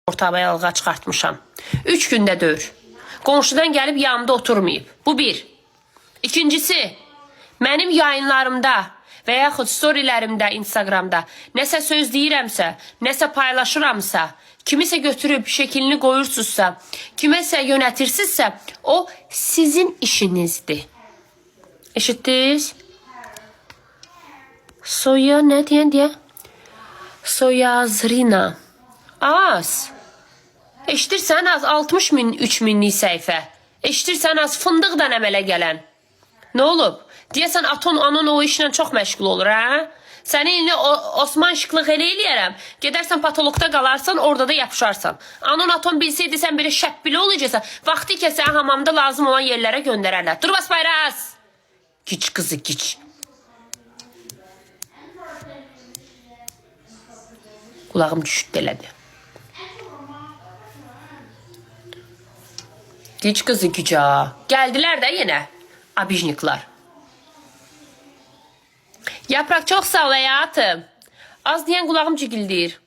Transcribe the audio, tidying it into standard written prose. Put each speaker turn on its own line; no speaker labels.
ortaya alğa çıxartmışam. 3 gündə dör. Qonşudan gəlib yanımda oturmayıb. Bu bir. İkincisi, mənim yayınlarımda və yaxud storylərimdə, Instagramda nəsə söz deyirəmsə, nəsə paylaşıramsa, kimisə götürüb şəklini qoyursunuzsa, kiməsə yönətirsizsə, o sizin işinizdir. Eşitdiniz? Soya nə deyə? Soyazrina. Az. Eşitirsən az 60 min, 3 minlik səhifə. Eşitirsən az fındıqdan əmələ gələn. Nə olub? Deyəsən Anon o işlə çox məşğul olur, hə? Səni indi Osman şıqlıq elə eləyərəm. Gedərsən patologda qalarsan, orada da yapışarsan. Aton bilsəydi sən belə şəbbili olacaqsan, vaxtı ikən hamamda lazım olan yerlərə göndərərlər. Dur bas bayraz! Giç qızı, giç. Qulağım düşüb elədi. Giç qızı, gica. Gəldilər də yenə. Abijniklar. Yaprak çok sağ ol hayatım. Az diyen kulağım cigildiyir.